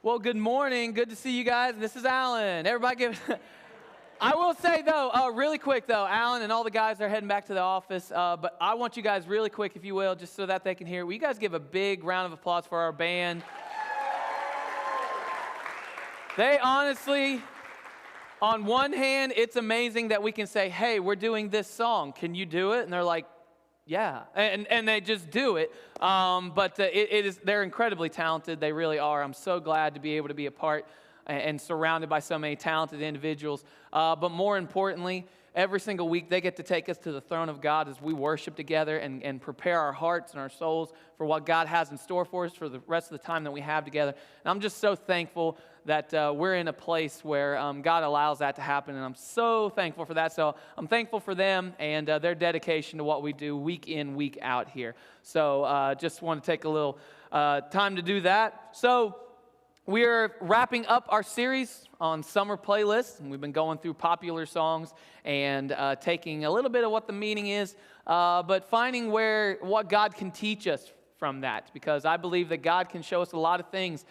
Well, good morning. Good to see you guys. This is Alan. Everybody give... I will say, though, really quick, though, Alan and all the guys are heading back to the office, but I want you guys really quick, if you will, just so that they can hear. Will you guys give a big round of applause for our band? They honestly, on one hand, it's amazing that we can say, hey, we're doing this song. Can you do it? And they're like, yeah, and they just do it. But they're incredibly talented. They really are. I'm so glad to be able to be a part and surrounded by so many talented individuals. But more importantly, every single week they get to take us to the throne of God as we worship together and prepare our hearts and our souls for what God has in store for us for the rest of the time that we have together. And I'm just so thankful that we're in a place where God allows that to happen, and I'm so thankful for that. So I'm thankful for them and their dedication to what we do week in, week out here. So just want to take a little time to do that. So we're wrapping up our series on summer playlists, and we've been going through popular songs and taking a little bit of what the meaning is, but finding what God can teach us from that, because I believe that God can show us a lot of things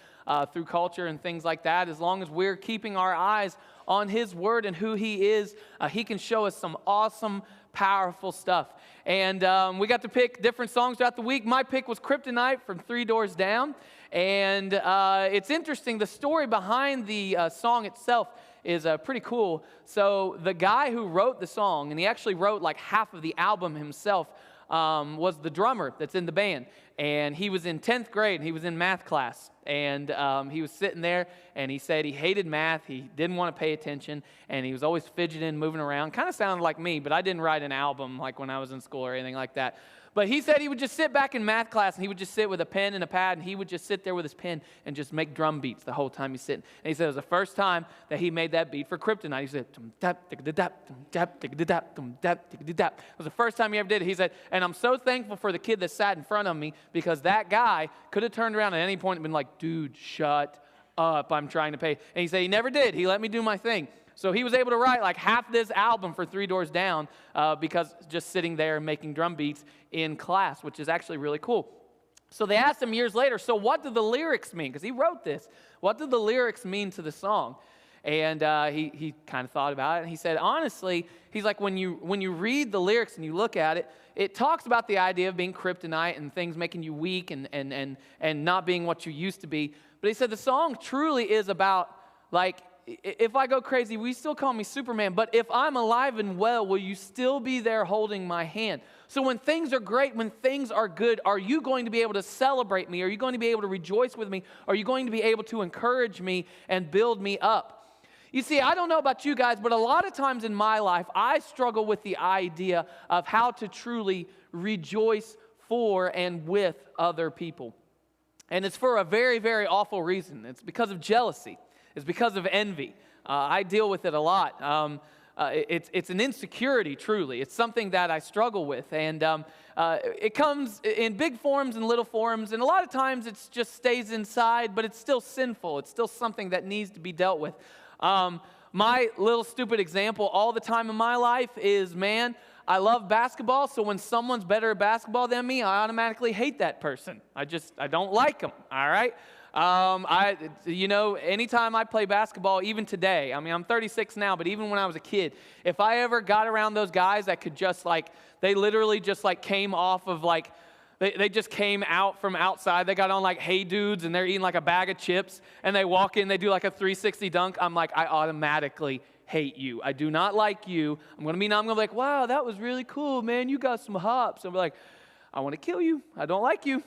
through culture and things like that. As long as we're keeping our eyes on His Word and who He is, He can show us some awesome, powerful stuff. And we got to pick different songs throughout the week. My pick was Kryptonite from 3 Doors Down. And it's interesting, the story behind the song itself is pretty cool. So the guy who wrote the song, and he actually wrote like half of the album himself, was the drummer that's in the band. And he was in 10th grade, and he was in math class. And he was sitting there, and he said he hated math, he didn't want to pay attention, and he was always fidgeting, moving around. Kind of sounded like me, but I didn't write an album like when I was in school or anything like that. But he said he would just sit back in math class, and he would just sit with a pen and a pad, and he would just sit there with his pen and just make drum beats the whole time he's sitting. And he said it was the first time that he made that beat for Kryptonite. He said, dum dap, digga dap, dum dap, digga dap, dum dap, digga dap. It was the first time he ever did it. He said, and I'm so thankful for the kid that sat in front of me, because that guy could have turned around at any point and been like, dude, shut up, I'm trying to pay. And he said he never did. He let me do my thing. So he was able to write like half this album for 3 Doors Down because just sitting there and making drum beats in class, which is actually really cool. So they asked him years later, so what do the lyrics mean? Because he wrote this. What do the lyrics mean to the song? And he kind of thought about it, and he said, honestly, he's like, when you read the lyrics and you look at it, it talks about the idea of being kryptonite and things making you weak and not being what you used to be. But he said the song truly is about, like, if I go crazy, will you still call me Superman? But if I'm alive and well, will you still be there holding my hand? So when things are great, when things are good, are you going to be able to celebrate me? Are you going to be able to rejoice with me? Are you going to be able to encourage me and build me up? You see, I don't know about you guys, but a lot of times in my life, I struggle with the idea of how to truly rejoice for and with other people. And it's for a very, very awful reason. It's because of jealousy. It's because of envy. I deal with it a lot. It's an insecurity, truly. It's something that I struggle with. And it comes in big forms and little forms. And a lot of times it just stays inside, but it's still sinful. It's still something that needs to be dealt with. My little stupid example all the time in my life is, man, I love basketball, so when someone's better at basketball than me, I automatically hate that person. I don't like them, all right? Anytime I play basketball, even today, I mean, I'm 36 now, but even when I was a kid, if I ever got around those guys that could just they literally just came off of they just came out from outside. They got on Hey Dudes, and they're eating a bag of chips, and they walk in, they do a 360 dunk. I'm like, I automatically hate you. I do not like you. I'm going to be like, wow, that was really cool, man. You got some hops. I'm like, I want to kill you. I don't like you.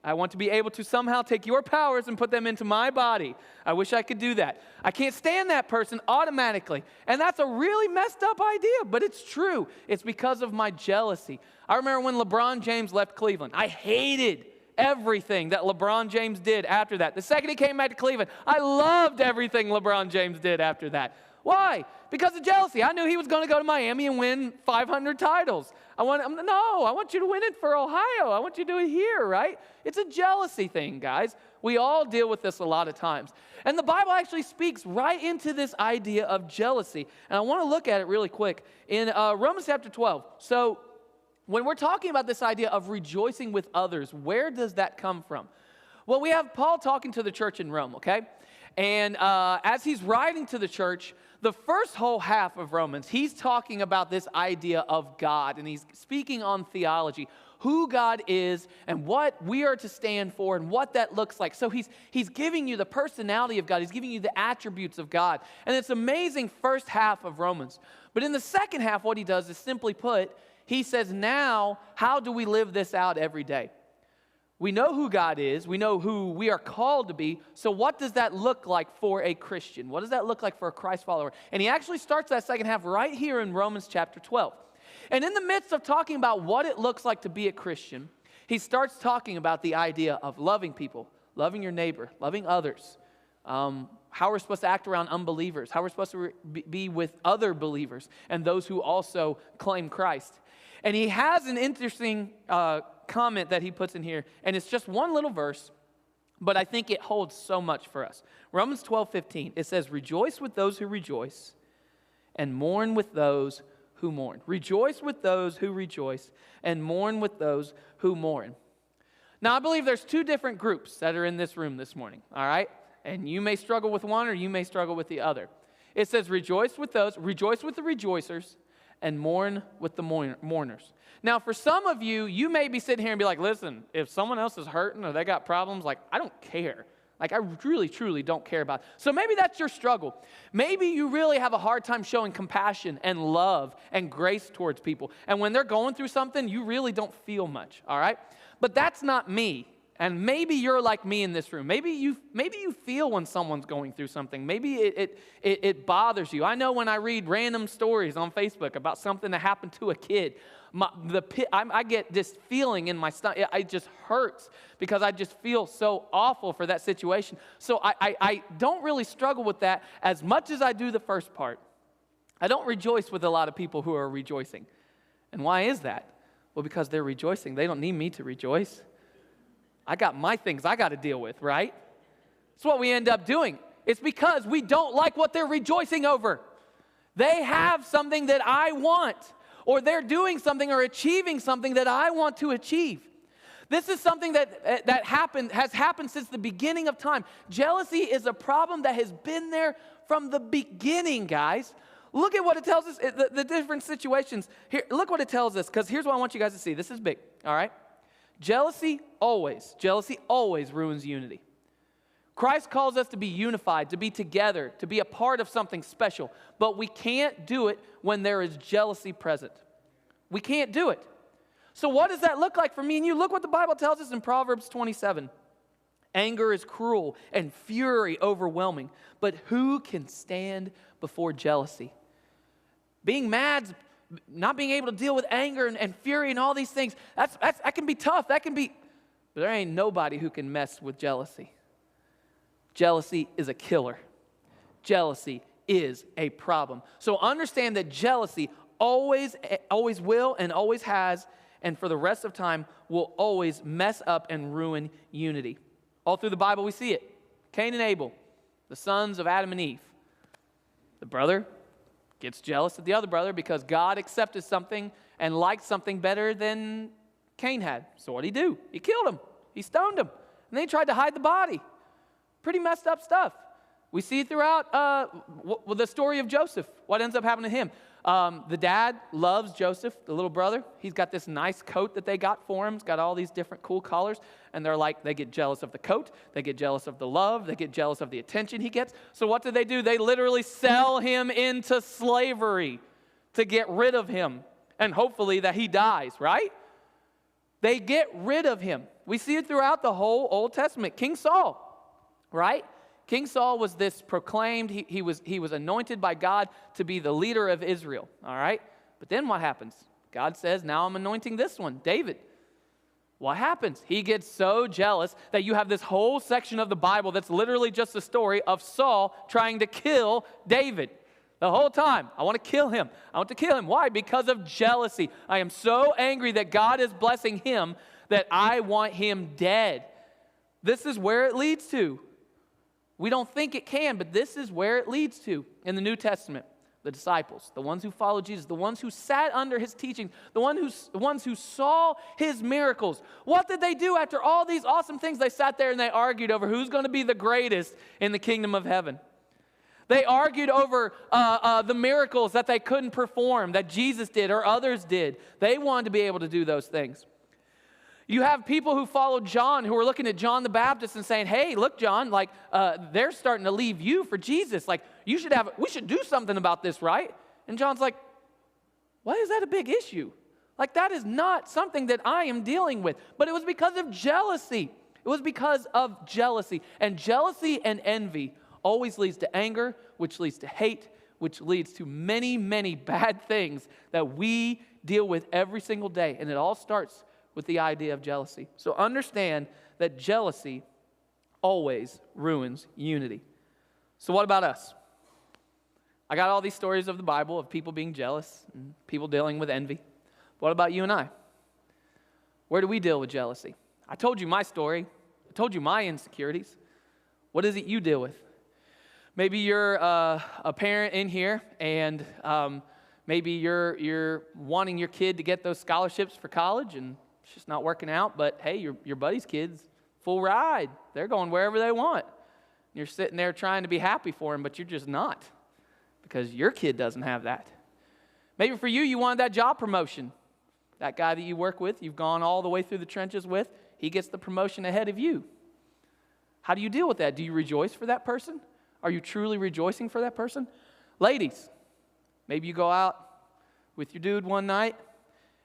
I want to be able to somehow take your powers and put them into my body. I wish I could do that. I can't stand that person automatically. And that's a really messed up idea, but it's true. It's because of my jealousy. I remember when LeBron James left Cleveland. I hated everything that LeBron James did after that. The second he came back to Cleveland, I loved everything LeBron James did after that. Why? Because of jealousy. I knew he was going to go to Miami and win 500 titles. I want you to win it for Ohio. I want you to do it here, right? It's a jealousy thing, guys. We all deal with this a lot of times. And the Bible actually speaks right into this idea of jealousy. And I want to look at it really quick in Romans chapter 12. So when we're talking about this idea of rejoicing with others, where does that come from? Well, we have Paul talking to the church in Rome, okay? And as he's writing to the church, the first whole half of Romans, he's talking about this idea of God, and he's speaking on theology, who God is and what we are to stand for and what that looks like. So he's giving you the personality of God. He's giving you the attributes of God. And it's amazing first half of Romans. But in the second half, what he does is simply put, he says, now, how do we live this out every day? We know who God is. We know who we are called to be. So what does that look like for a Christian? What does that look like for a Christ follower? And he actually starts that second half right here in Romans chapter 12. And in the midst of talking about what it looks like to be a Christian, he starts talking about the idea of loving people, loving your neighbor, loving others, how we're supposed to act around unbelievers, how we're supposed to be with other believers and those who also claim Christ. And he has an interesting comment that he puts in here, and it's just one little verse, but I think it holds so much for us. Romans 12:15, it says, rejoice with those who rejoice and mourn with those who mourn. Rejoice with those who rejoice and mourn with those who mourn. Now, I believe there's two different groups that are in this room this morning, all right? And you may struggle with one or you may struggle with the other. It says, rejoice with the rejoicers, and mourn with the mourners. Now, for some of you, you may be sitting here and be like, listen, if someone else is hurting or they got problems, like, I don't care. Like, I really, truly don't care about it. So maybe that's your struggle. Maybe you really have a hard time showing compassion and love and grace towards people. And when they're going through something, you really don't feel much, all right? But that's not me. And maybe you're like me in this room. Maybe you feel when someone's going through something. Maybe it bothers you. I know when I read random stories on Facebook about something that happened to a kid, I get this feeling in my stomach. It just hurts because I just feel so awful for that situation. So I don't really struggle with that as much as I do the first part. I don't rejoice with a lot of people who are rejoicing. And why is that? Well, because they're rejoicing. They don't need me to rejoice. I got my things I got to deal with, right? That's what we end up doing. It's because we don't like what they're rejoicing over. They have something that I want, or they're doing something or achieving something that I want to achieve. This is something that has happened since the beginning of time. Jealousy is a problem that has been there from the beginning, guys. Look at what it tells us, the different situations. Here, look what it tells us, because here's what I want you guys to see. This is big, all right? Jealousy always ruins unity. Christ calls us to be unified, to be together, to be a part of something special. But we can't do it when there is jealousy present. We can't do it. So what does that look like for me and you? Look what the Bible tells us in Proverbs 27. Anger is cruel and fury overwhelming. But who can stand before jealousy? Being mad, not being able to deal with anger and fury and all these things, that can be tough. But there ain't nobody who can mess with jealousy. Jealousy is a killer. Jealousy is a problem. So understand that jealousy always will and always has, and for the rest of time will always mess up and ruin unity. All through the Bible we see it. Cain and Abel, the sons of Adam and Eve. The brother gets jealous of the other brother because God accepted something and liked something better than Cain had. So what did he do? He killed him. He stoned him. And then he tried to hide the body. Pretty messed up stuff. We see throughout the story of Joseph. What ends up happening to him? The dad loves Joseph, the little brother. He's got this nice coat that they got for him. It's got all these different cool colors. And they get jealous of the coat. They get jealous of the love. They get jealous of the attention he gets. So what do? They literally sell him into slavery to get rid of him. And hopefully that he dies, right? They get rid of him. We see it throughout the whole Old Testament. King Saul, right? King Saul was this proclaimed, he was anointed by God to be the leader of Israel, all right? But then what happens? God says, now I'm anointing this one, David. What happens? He gets so jealous that you have this whole section of the Bible that's literally just a story of Saul trying to kill David. The whole time, I want to kill him. I want to kill him. Why? Because of jealousy. I am so angry that God is blessing him that I want him dead. This is where it leads to. We don't think it can, but this is where it leads to in the New Testament. the disciples, the ones who followed Jesus, the ones who sat under his teaching, the ones who saw his miracles. What did they do after all these awesome things? They sat there and they argued over who's going to be the greatest in the kingdom of heaven. They argued over the miracles that they couldn't perform, that Jesus did or others did. They wanted to be able to do those things. You have people who followed John who were looking at John the Baptist and saying, hey, look, John, like they're starting to leave you for Jesus. Like we should do something about this, right? And John's like, why is that a big issue? Like that is not something that I am dealing with. But it was because of jealousy. It was because of jealousy. And jealousy and envy always leads to anger, which leads to hate, which leads to many, many bad things that we deal with every single day. And it all starts with the idea of jealousy. So understand that jealousy always ruins unity. So what about us? I got all these stories of the Bible of people being jealous and people dealing with envy. What about you and I? Where do we deal with jealousy? I told you my story. I told you my insecurities. What is it you deal with? Maybe you're a parent in here and maybe you're wanting your kid to get those scholarships for college and it's just not working out, but hey, your buddy's kid's full ride. They're going wherever they want. You're sitting there trying to be happy for them, but you're just not because your kid doesn't have that. Maybe for you wanted that job promotion. That guy that you work with, you've gone all the way through the trenches with, he gets the promotion ahead of you. How do you deal with that? Do you rejoice for that person? Are you truly rejoicing for that person? Ladies, maybe you go out with your dude one night,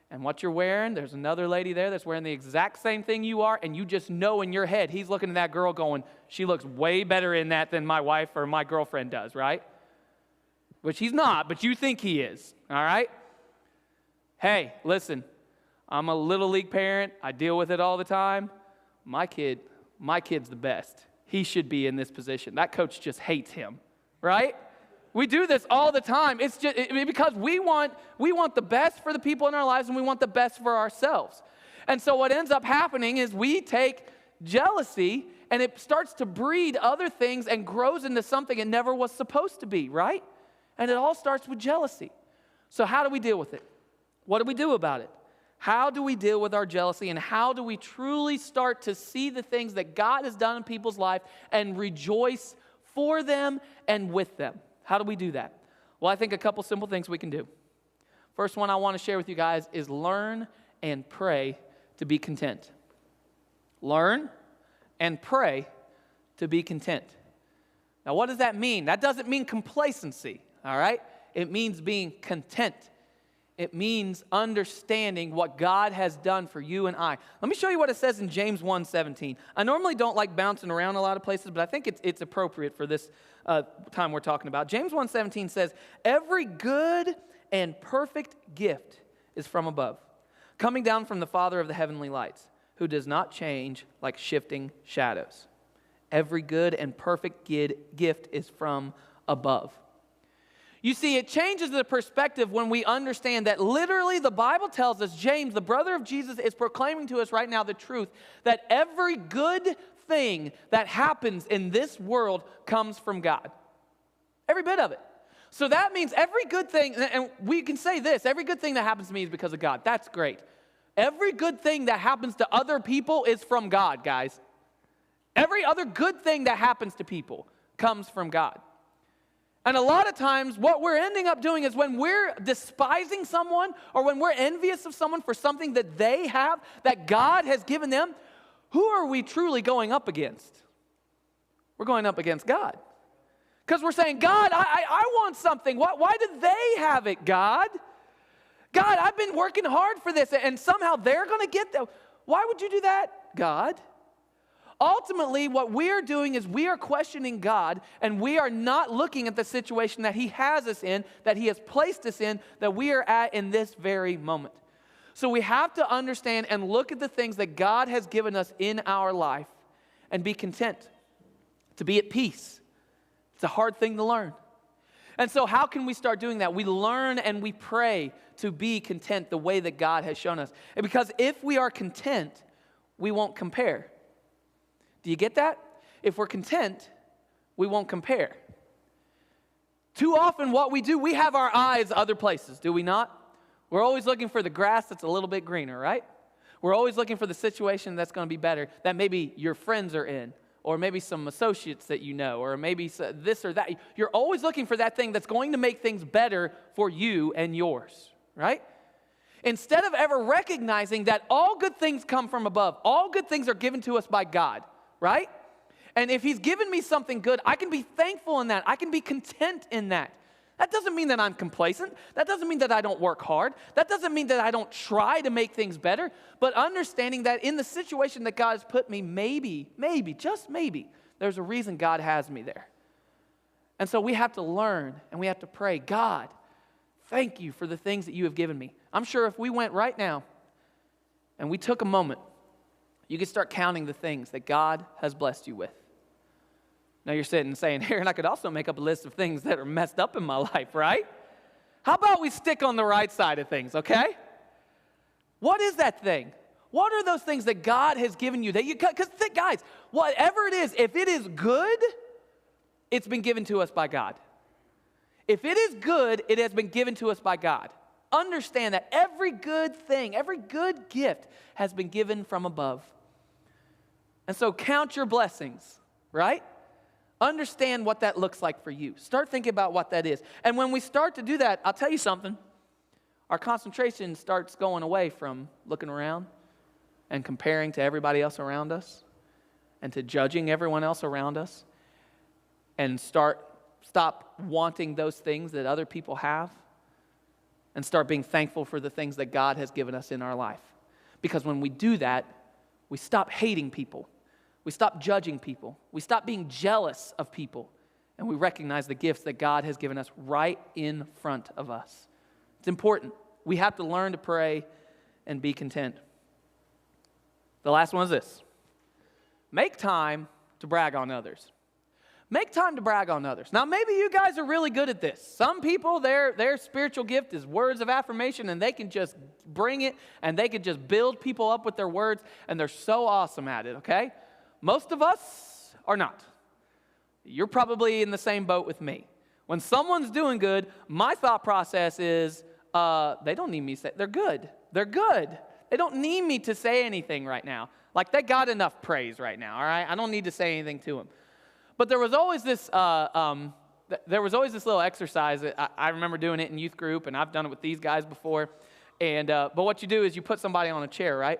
and what you're wearing, there's another lady there that's wearing the exact same thing you are, and you just know in your head, he's looking at that girl going, she looks way better in that than my wife or my girlfriend does, right? Which he's not, but you think he is, all right? Hey, listen, I'm a little league parent. I deal with it all the time. My kid's the best. He should be in this position. That coach just hates him, right? We do this all the time. It's just because we want the best for the people in our lives and we want the best for ourselves. And so what ends up happening is we take jealousy and it starts to breed other things and grows into something it never was supposed to be, right? And it all starts with jealousy. So how do we deal with it? What do we do about it? How do we deal with our jealousy and how do we truly start to see the things that God has done in people's life and rejoice for them and with them? How do we do that? Well, I think a couple simple things we can do. First one I want to share with you guys is learn and pray to be content. Learn and pray to be content. Now, what does that mean? That doesn't mean complacency, all right? It means being content. It means understanding what God has done for you and I. Let me show you what it says in James 1:17. I normally don't like bouncing around a lot of places, but I think it's appropriate for this time we're talking about. James 1:17 says, every good and perfect gift is from above, coming down from the Father of the heavenly lights, who does not change like shifting shadows. Every good and perfect gift is from above. You see, it changes the perspective when we understand that literally the Bible tells us, James, the brother of Jesus, is proclaiming to us right now the truth that every good thing that happens in this world comes from God. Every bit of it. So that means every good thing, and we can say this, every good thing that happens to me is because of God. That's great. Every good thing that happens to other people is from God, guys. Every other good thing that happens to people comes from God. And a lot of times what we're ending up doing is when we're despising someone or when we're envious of someone for something that they have, that God has given them, who are we truly going up against? We're going up against God. Because we're saying, God, I want something. Why did they have it, God? God, I've been working hard for this and somehow they're going to get that. Why would you do that, God? Ultimately, what we're doing is we are questioning God and we are not looking at the situation that He has us in, that He has placed us in, that we are at in this very moment. So we have to understand and look at the things that God has given us in our life and be content, to be at peace. It's a hard thing to learn. And so how can we start doing that? We learn and we pray to be content the way that God has shown us. And because if we are content, we won't compare. Do you get that? If we're content, we won't compare. Too often what we do, we have our eyes other places, do we not? We're always looking for the grass that's a little bit greener, right? We're always looking for the situation that's going to be better, that maybe your friends are in, or maybe some associates that you know, or maybe this or that. You're always looking for that thing that's going to make things better for you and yours, right? Instead of ever recognizing that all good things come from above, all good things are given to us by God, right? And if he's given me something good, I can be thankful in that. I can be content in that. That doesn't mean that I'm complacent. That doesn't mean that I don't work hard. That doesn't mean that I don't try to make things better. But understanding that in the situation that God has put me, maybe, just maybe, there's a reason God has me there. And so we have to learn and we have to pray, God, thank you for the things that you have given me. I'm sure if we went right now and we took a moment, you could start counting the things that God has blessed you with. Now you're sitting and saying, Aaron, I could also make up a list of things that are messed up in my life, right? How about we stick on the right side of things, okay? What is that thing? What are those things that God has given you? Because guys, whatever it is, if it is good, it's been given to us by God. If it is good, it has been given to us by God. Understand that every good thing, every good gift has been given from above. And so count your blessings, right? Understand what that looks like for you. Start thinking about what that is. And when we start to do that, I'll tell you something. Our concentration starts going away from looking around and comparing to everybody else around us and to judging everyone else around us and stop wanting those things that other people have and start being thankful for the things that God has given us in our life. Because when we do that, we stop hating people. We stop judging people. We stop being jealous of people. And we recognize the gifts that God has given us right in front of us. It's important. We have to learn to pray and be content. The last one is this. Make time to brag on others. Make time to brag on others. Now, maybe you guys are really good at this. Some people, their spiritual gift is words of affirmation, and they can just bring it, and they can just build people up with their words, and they're so awesome at it, okay? Most of us are not. You're probably in the same boat with me. When someone's doing good, my thought process is, they don't need me to say, they're good. They're good. They don't need me to say anything right now. Like, they got enough praise right now, all right? I don't need to say anything to them. But there was always this little exercise. I remember doing it in youth group, and I've done it with these guys before. And but what you do is you put somebody on a chair, right?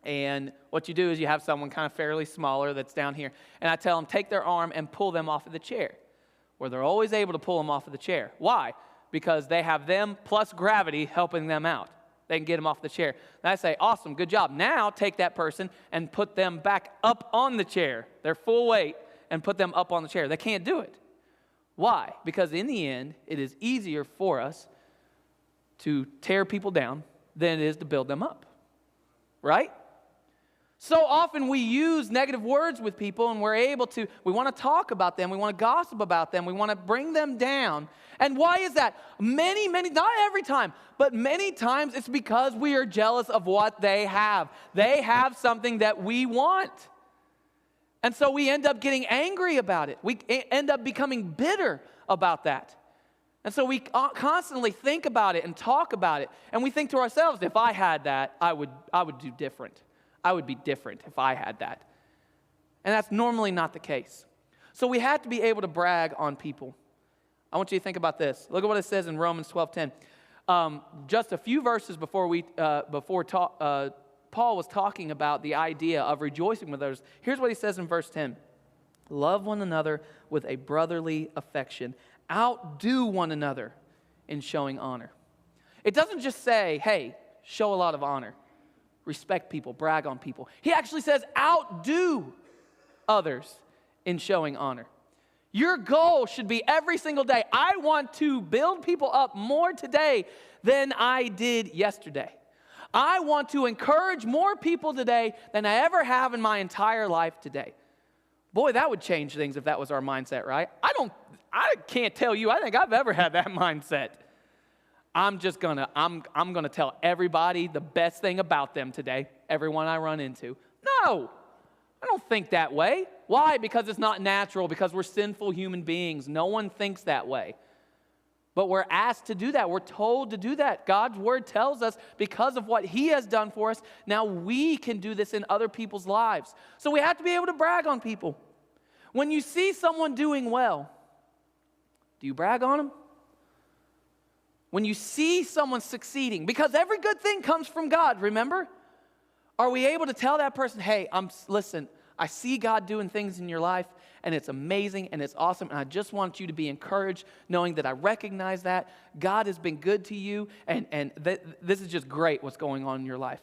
And what you do is you have someone kind of fairly smaller that's down here. And I tell them, take their arm and pull them off of the chair. Where they're always able to pull them off of the chair. Why? Because they have them plus gravity helping them out. They can get them off the chair. And I say, awesome, good job. Now take that person and put them back up on the chair. Their full weight, and put them up on the chair. They can't do it. Why? Because in the end, it is easier for us to tear people down than it is to build them up. Right? So often we use negative words with people, and we want to talk about them, we want to gossip about them, we want to bring them down. And why is that? Many, not every time, but many times it's because we are jealous of what they have. They have something that we want. And so we end up getting angry about it. We end up becoming bitter about that. And so we constantly think about it and talk about it. And we think to ourselves, if I had that, I would do different. I would be different if I had that. And that's normally not the case. So we have to be able to brag on people. I want you to think about this. Look at what it says in Romans 12:10. Just a few verses before Paul was talking about the idea of rejoicing with others. Here's what he says in verse 10. Love one another with a brotherly affection. Outdo one another in showing honor. It doesn't just say, hey, show a lot of honor. Respect people, brag on people. He actually says outdo others in showing honor. Your goal should be every single day, I want to build people up more today than I did yesterday. I want to encourage more people today than I ever have in my entire life today. Boy, that would change things if that was our mindset, right? I can't tell you, I think I've ever had that mindset. I'm gonna tell everybody the best thing about them today, everyone I run into. No, I don't think that way. Why? Because it's not natural, because we're sinful human beings. No one thinks that way. But we're asked to do that. We're told to do that. God's word tells us because of what he has done for us, now we can do this in other people's lives. So we have to be able to brag on people. When you see someone doing well, do you brag on them? When you see someone succeeding, because every good thing comes from God, remember? Are we able to tell that person, hey, listen, I see God doing things in your life, and it's amazing, and it's awesome, and I just want you to be encouraged, knowing that I recognize that God has been good to you, and this is just great what's going on in your life.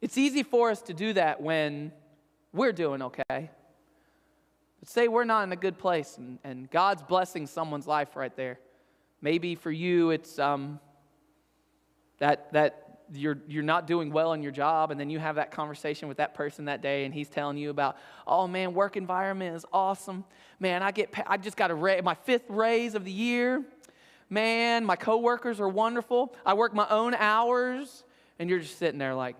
It's easy for us to do that when we're doing okay. But say we're not in a good place, and God's blessing someone's life right there. Maybe for you, it's that you're not doing well in your job, and then you have that conversation with that person that day, and he's telling you about, oh man, work environment is awesome. Man, I just got my 5th raise of the year. Man, my coworkers are wonderful. I work my own hours, and you're just sitting there like,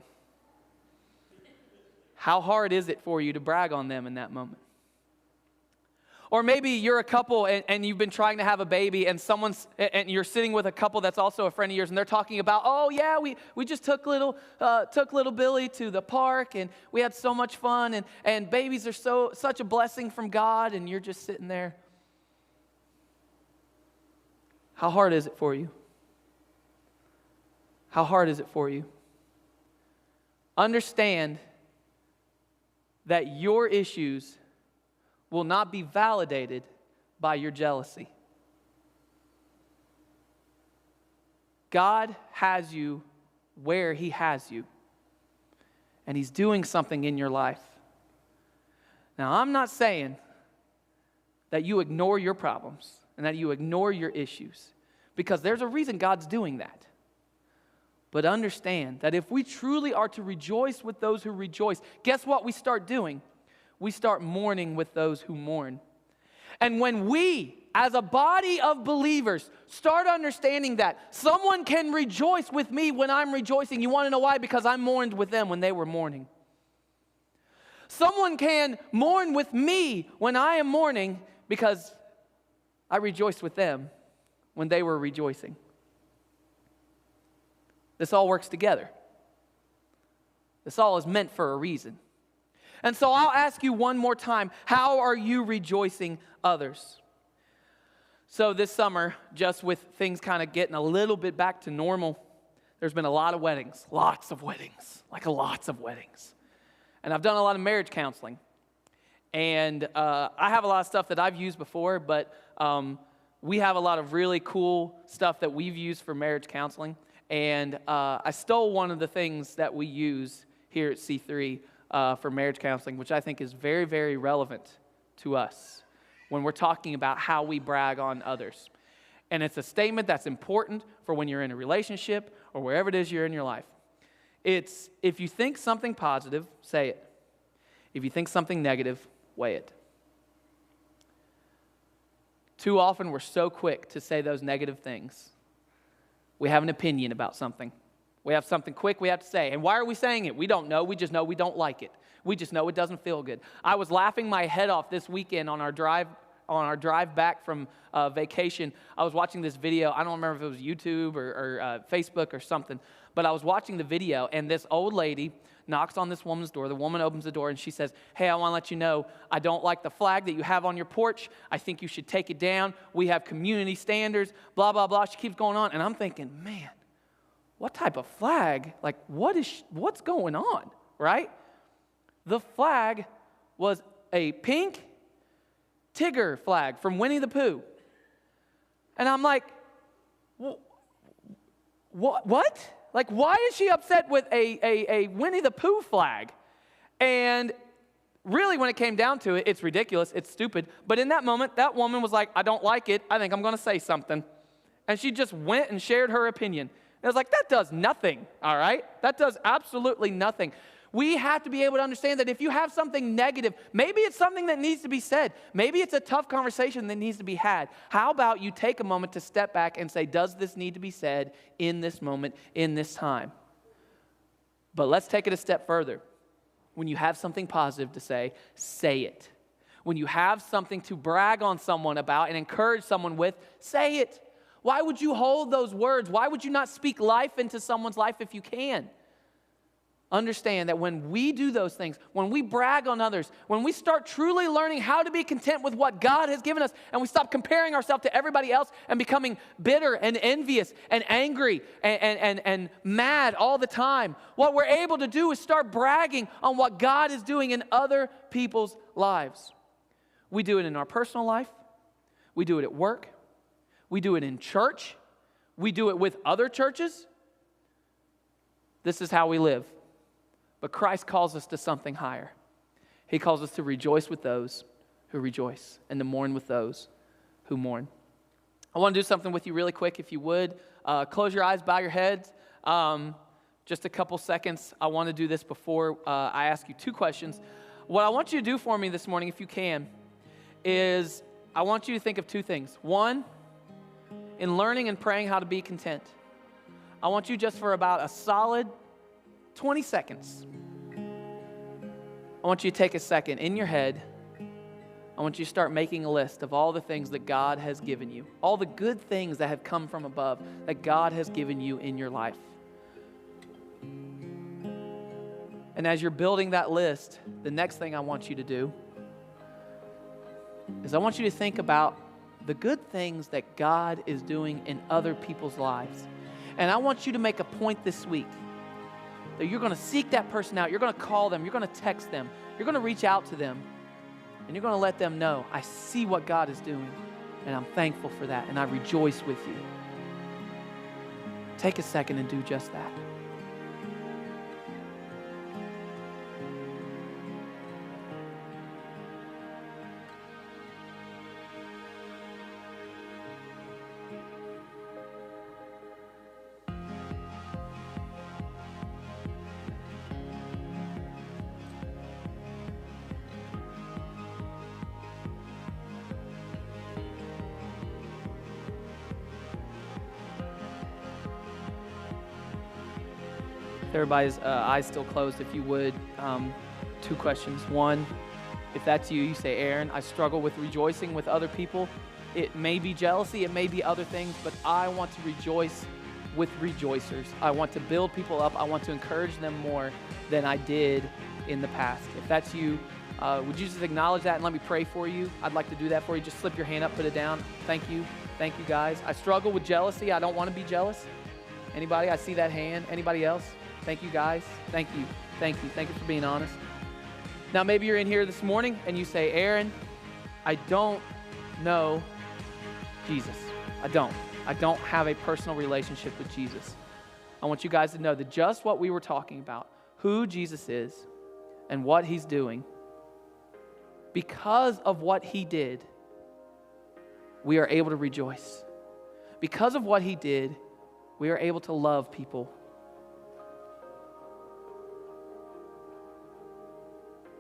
how hard is it for you to brag on them in that moment? Or maybe you're a couple and you've been trying to have a baby, and you're sitting with a couple that's also a friend of yours, and they're talking about, oh yeah, we just took little Billy to the park, and we had so much fun, and babies are such a blessing from God, and you're just sitting there. How hard is it for you? How hard is it for you? Understand that your issues will not be validated by your jealousy. God has you where he has you, and he's doing something in your life. Now, I'm not saying that you ignore your problems and that you ignore your issues, because there's a reason God's doing that. But understand that if we truly are to rejoice with those who rejoice, guess what we start doing? We start mourning with those who mourn. And when we, as a body of believers, start understanding that someone can rejoice with me when I'm rejoicing, you want to know why? Because I mourned with them when they were mourning. Someone can mourn with me when I am mourning because I rejoiced with them when they were rejoicing. This all works together. This all is meant for a reason. And so I'll ask you one more time, how are you rejoicing others? So this summer, just with things kind of getting a little bit back to normal, there's been a lot of weddings, lots of weddings. And I've done a lot of marriage counseling. And I have a lot of stuff that I've used before, but we have a lot of really cool stuff that we've used for marriage counseling. And I stole one of the things that we use here at C3 for marriage counseling, which I think is very, very relevant to us when we're talking about how we brag on others. And it's a statement that's important for when you're in a relationship or wherever it is you're in your life. It's, if you think something positive, say it. If you think something negative, weigh it. Too often we're so quick to say those negative things. We have an opinion about something. We have something quick we have to say. And why are we saying it? We don't know. We just know we don't like it. We just know it doesn't feel good. I was laughing my head off this weekend on our drive back from vacation. I was watching this video. I don't remember if it was YouTube or Facebook or something, but I was watching the video, and this old lady knocks on this woman's door. The woman opens the door, and she says, hey, I want to let you know, I don't like the flag that you have on your porch. I think you should take it down. We have community standards, blah, blah, blah. She keeps going on, and I'm thinking, man, what type of flag? Like, what's going on, right? The flag was a pink Tigger flag from Winnie the Pooh. And I'm like, what? Like, why is she upset with a Winnie the Pooh flag? And really, when it came down to it, it's ridiculous, it's stupid. But in that moment, that woman was like, I don't like it. I think I'm going to say something. And she just went and shared her opinion. And I was like, that does nothing, all right? That does absolutely nothing. We have to be able to understand that if you have something negative, maybe it's something that needs to be said. Maybe it's a tough conversation that needs to be had. How about you take a moment to step back and say, does this need to be said in this moment, in this time? But let's take it a step further. When you have something positive to say it. When you have something to brag on someone about and encourage someone with, say it. Why would you hold those words? Why would you not speak life into someone's life if you can? Understand that when we do those things, when we brag on others, when we start truly learning how to be content with what God has given us, and we stop comparing ourselves to everybody else and becoming bitter and envious and angry and mad all the time, what we're able to do is start bragging on what God is doing in other people's lives. We do it in our personal life. We do it at work. We do it in church. We do it with other churches. This is how we live. But Christ calls us to something higher. He calls us to rejoice with those who rejoice and to mourn with those who mourn. I want to do something with you really quick, if you would. Close your eyes, bow your heads. Just a couple seconds. I want to do this before I ask you two questions. What I want you to do for me this morning, if you can, is I want you to think of two things. One, in learning and praying how to be content, I want you just for about a solid 20 seconds. I want you to take a second in your head. I want you to start making a list of all the things that God has given you, all the good things that have come from above that God has given you in your life. And as you're building that list, the next thing I want you to do is I want you to think about the good things that God is doing in other people's lives. And I want you to make a point this week that you're going to seek that person out. You're going to call them. You're going to text them. You're going to reach out to them. And you're going to let them know, I see what God is doing, and I'm thankful for that, and I rejoice with you. Take a second and do just that. Everybody's eyes still closed, if you would. Two questions. One, if that's you, you say, Aaron, I struggle with rejoicing with other people. It may be jealousy, it may be other things, but I want to rejoice with rejoicers. I want to build people up. I want to encourage them more than I did in the past. If that's you, would you just acknowledge that and let me pray for you? I'd like to do that for you. Just slip your hand up, put it down. Thank you. Thank you, guys. I struggle with jealousy. I don't want to be jealous. Anybody? I see that hand. Anybody else? Thank you, guys. Thank you. Thank you. Thank you for being honest. Now, maybe you're in here this morning and you say, Aaron, I don't know Jesus. I don't have a personal relationship with Jesus. I want you guys to know that just what we were talking about, who Jesus is and what he's doing, because of what he did, we are able to rejoice. Because of what he did, we are able to love people.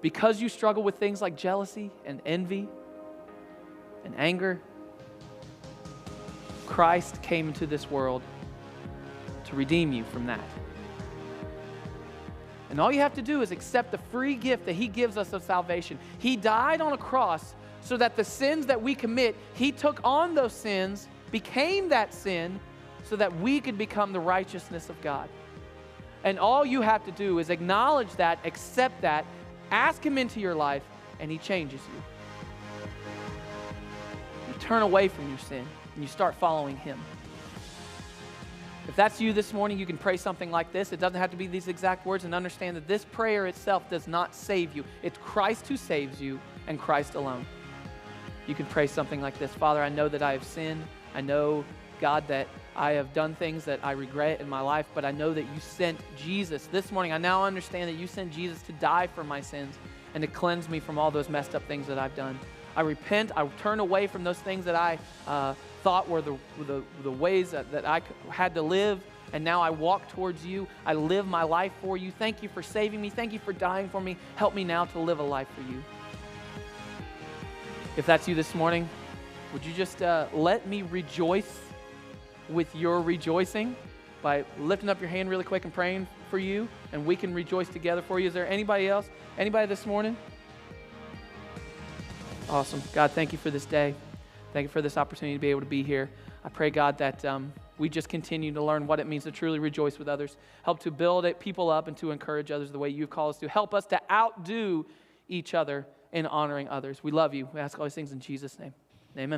Because you struggle with things like jealousy and envy and anger, Christ came into this world to redeem you from that. And all you have to do is accept the free gift that he gives us of salvation. He died on a cross so that the sins that we commit, he took on those sins, became that sin, so that we could become the righteousness of God. And all you have to do is acknowledge that, accept that, ask him into your life, and he changes you. You turn away from your sin, and you start following him. If that's you this morning, you can pray something like this. It doesn't have to be these exact words, and understand that this prayer itself does not save you. It's Christ who saves you, and Christ alone. You can pray something like this. Father, I know that I have sinned. I know, God, that I have done things that I regret in my life, but I know that you sent Jesus. This morning, I now understand that you sent Jesus to die for my sins and to cleanse me from all those messed up things that I've done. I repent. I turn away from those things that I thought were the ways that I had to live, and now I walk towards you. I live my life for you. Thank you for saving me. Thank you for dying for me. Help me now to live a life for you. If that's you this morning, would you just let me rejoice with your rejoicing by lifting up your hand really quick and praying for you, and we can rejoice together for you. Is there anybody else? Anybody this morning? Awesome. God, thank you for this day. Thank you for this opportunity to be able to be here. I pray, God, that we just continue to learn what it means to truly rejoice with others. Help to build people up and to encourage others the way you've called us to. Help us to outdo each other in honoring others. We love you. We ask all these things in Jesus' name. Amen.